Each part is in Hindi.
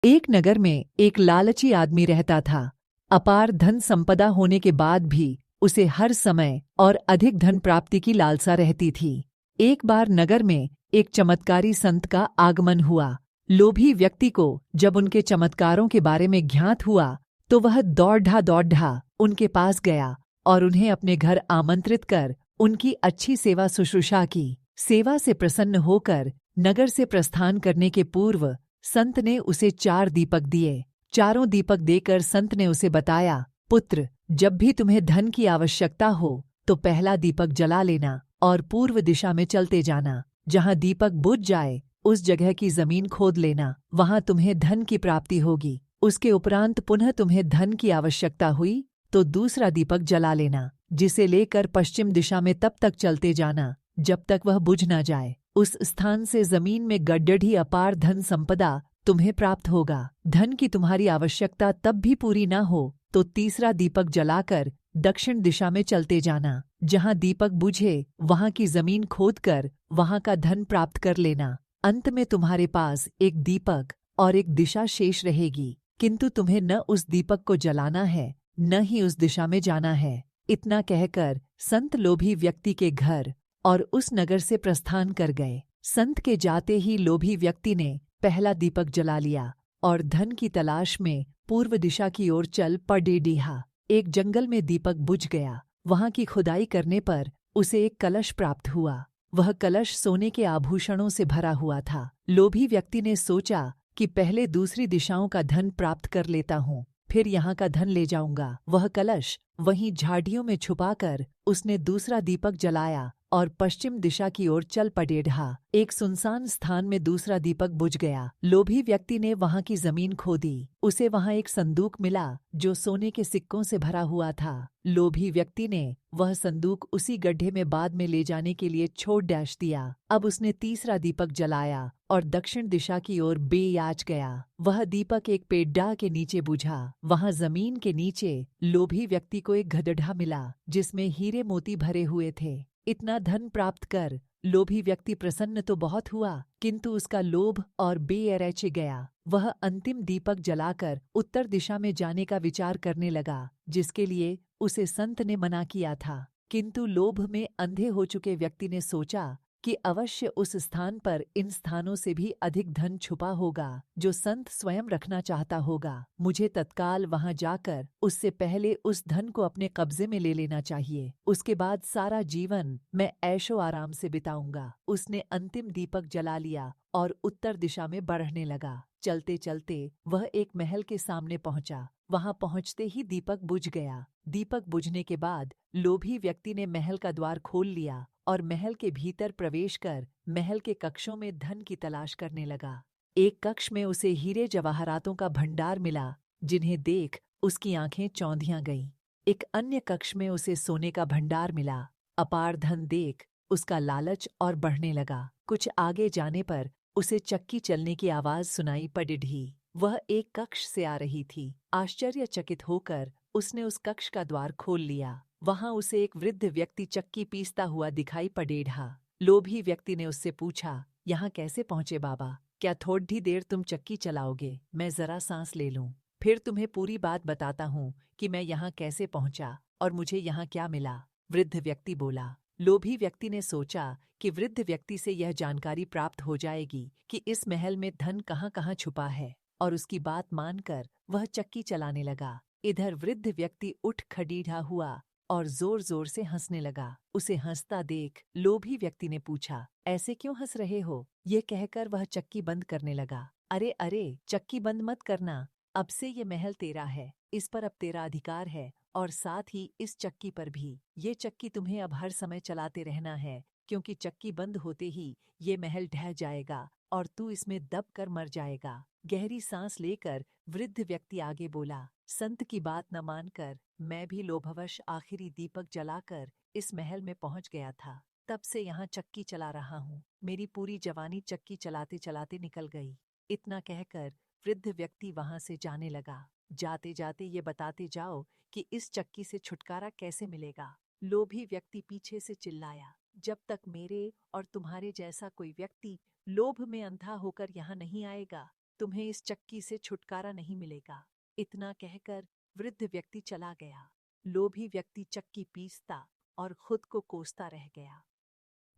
एक नगर में एक लालची आदमी रहता था। अपार धन संपदा होने के बाद भी उसे हर समय और अधिक धन प्राप्ति की लालसा रहती थी। एक बार नगर में एक चमत्कारी संत का आगमन हुआ। लोभी व्यक्ति को जब उनके चमत्कारों के बारे में ज्ञात हुआ तो वह दौड़ा उनके पास गया और उन्हें अपने घर आमंत्रित कर उनकी अच्छी सेवा शुश्रूषा की। सेवा से प्रसन्न होकर नगर से प्रस्थान करने के पूर्व संत ने उसे 4 दीपक दिए। चारों दीपक देकर संत ने उसे बताया, पुत्र, जब भी तुम्हें धन की आवश्यकता हो तो पहला दीपक जला लेना और पूर्व दिशा में चलते जाना। जहाँ दीपक बुझ जाए उस जगह की जमीन खोद लेना, वहां तुम्हें धन की प्राप्ति होगी। उसके उपरांत पुनः तुम्हें धन की आवश्यकता हुई तो दूसरा दीपक जला लेना, जिसे लेकर पश्चिम दिशा में तब तक चलते जाना जब तक वह बुझ न जाए। उस स्थान से जमीन में गड्ढी अपार धन संपदा तुम्हें प्राप्त होगा। धन की तुम्हारी आवश्यकता तब भी पूरी न हो तो तीसरा दीपक जलाकर दक्षिण दिशा में चलते जाना। जहाँ दीपक बुझे वहाँ की जमीन खोदकर वहाँ का धन प्राप्त कर लेना। अंत में तुम्हारे पास एक दीपक और एक दिशा शेष रहेगी, किंतु तुम्हें न उस दीपक को जलाना है न ही उस दिशा में जाना है। इतना कहकर संत लोभी व्यक्ति के घर और उस नगर से प्रस्थान कर गए। संत के जाते ही लोभी व्यक्ति ने पहला दीपक जला लिया और धन की तलाश में पूर्व दिशा की ओर चल पड़ा। एक जंगल में दीपक बुझ गया। वहां की खुदाई करने पर उसे एक कलश प्राप्त हुआ। वह कलश सोने के आभूषणों से भरा हुआ था। लोभी व्यक्ति ने सोचा कि पहले दूसरी दिशाओं का धन प्राप्त कर लेता हूँ, फिर यहाँ का धन ले जाऊंगा। वह कलश वहीं झाड़ियों में छुपाकर उसने दूसरा दीपक जलाया और पश्चिम दिशा की ओर चल पड़ा। एक सुनसान स्थान में दूसरा दीपक बुझ गया। लोभी व्यक्ति ने वहां की जमीन खोदी। उसे वहां एक संदूक मिला जो सोने के सिक्कों से भरा हुआ था। लोभी व्यक्ति ने वह संदूक उसी गड्ढे में बाद में ले जाने के लिए छोड़ दिया। अब उसने तीसरा दीपक जलाया और दक्षिण दिशा की ओर बेयाच गया। वह दीपक एक पेड्डा के नीचे बुझा। वहां जमीन के नीचे लोभी व्यक्ति को एक गड्ढा मिला जिसमें हीरे मोती भरे हुए थे। इतना धन प्राप्त कर लोभी व्यक्ति प्रसन्न तो बहुत हुआ, किंतु उसका लोभ और बेरच गया। वह अंतिम दीपक जलाकर उत्तर दिशा में जाने का विचार करने लगा, जिसके लिए उसे संत ने मना किया था। किंतु लोभ में अंधे हो चुके व्यक्ति ने सोचा कि अवश्य उस स्थान पर इन स्थानों से भी अधिक धन छुपा होगा जो संत स्वयं रखना चाहता होगा। मुझे तत्काल वहां जाकर उससे पहले उस धन को अपने कब्जे में ले लेना चाहिए। उसके बाद सारा जीवन मैं ऐशो आराम से बिताऊंगा। उसने अंतिम दीपक जला लिया और उत्तर दिशा में बढ़ने लगा। चलते चलते वह एक महल के सामने पहुंचा। वहां पहुंचते ही दीपक बुझ गया। दीपक बुझने के बाद लोभी व्यक्ति ने महल का द्वार खोल लिया और महल के भीतर प्रवेश कर महल के कक्षों में धन की तलाश करने लगा। एक कक्ष में उसे हीरे जवाहरातों का भंडार मिला, जिन्हें देख उसकी आंखें चौंधियां गईं। एक अन्य कक्ष में उसे सोने का भंडार मिला। अपार धन देख उसका लालच और बढ़ने लगा। कुछ आगे जाने पर उसे चक्की चलने की आवाज सुनाई पड़ी। वह एक कक्ष से आ रही थी। आश्चर्यचकित होकर उसने उस कक्ष का द्वार खोल लिया। वहां उसे एक वृद्ध व्यक्ति चक्की पीसता हुआ दिखाई पड़ा। लोभी व्यक्ति ने उससे पूछा, यहाँ कैसे पहुंचे बाबा? क्या थोड़ी देर तुम चक्की चलाओगे? मैं जरा सांस ले लूं, फिर तुम्हें पूरी बात बताता हूँ कि मैं यहाँ कैसे पहुंचा और मुझे यहाँ क्या मिला। वृद्ध व्यक्ति बोला। लोभी व्यक्ति ने सोचा कि वृद्ध व्यक्ति से यह जानकारी प्राप्त हो जाएगी कि इस महल में धन कहाँ छुपा है, और उसकी बात मानकर वह चक्की चलाने लगा। इधर वृद्ध व्यक्ति उठ खड़ा हुआ और जोर जोर से हंसने लगा। उसे हंसता देख लोभी व्यक्ति ने पूछा, ऐसे क्यों हंस रहे हो? ये कहकर वह चक्की बंद करने लगा। अरे अरे, चक्की बंद मत करना, अब से ये महल तेरा है, इस पर अब तेरा अधिकार है और साथ ही इस चक्की पर भी। ये चक्की तुम्हें अब हर समय चलाते रहना है, क्योंकि चक्की बंद होते ही ये महल ढह जाएगा और तू इसमें दब कर मर जाएगा। गहरी सांस लेकर वृद्ध व्यक्ति आगे बोला, संत की बात न मानकर मैं भी लोभवश आखिरी दीपक जलाकर इस महल में पहुंच गया था। तब से यहाँ चक्की चला रहा हूँ। मेरी पूरी जवानी चक्की चलाते चलाते निकल गई। इतना कहकर वृद्ध व्यक्ति वहां से जाने लगा। जाते जाते ये बताते जाओ कि इस चक्की से छुटकारा कैसे मिलेगा। लोभी व्यक्ति पीछे से चिल्लाया, जब तक मेरे और तुम्हारे जैसा कोई व्यक्ति लोभ में अंधा होकर यहाँ नहीं आएगा, तुम्हें इस चक्की से छुटकारा नहीं मिलेगा। इतना कहकर वृद्ध व्यक्ति चला गया। लोभी व्यक्ति चक्की पीसता और खुद को कोसता रह गया।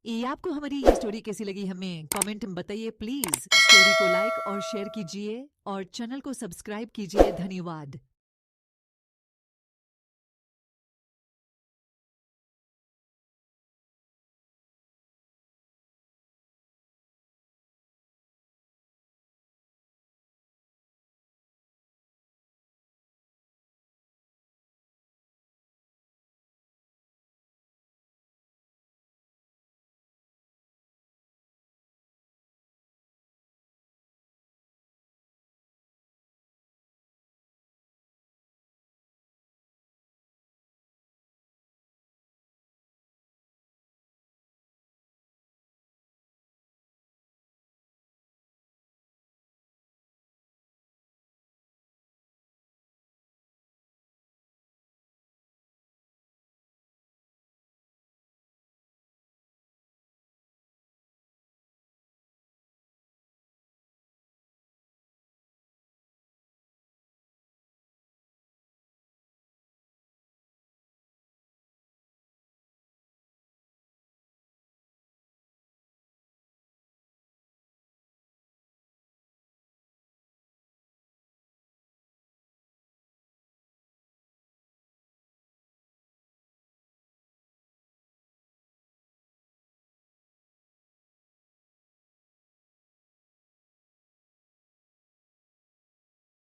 ये आपको हमारी ये स्टोरी कैसी लगी हमें कमेंट में बताइए प्लीज। स्टोरी को लाइक और शेयर कीजिए और चैनल को सब्सक्राइब कीजिए। धन्यवाद।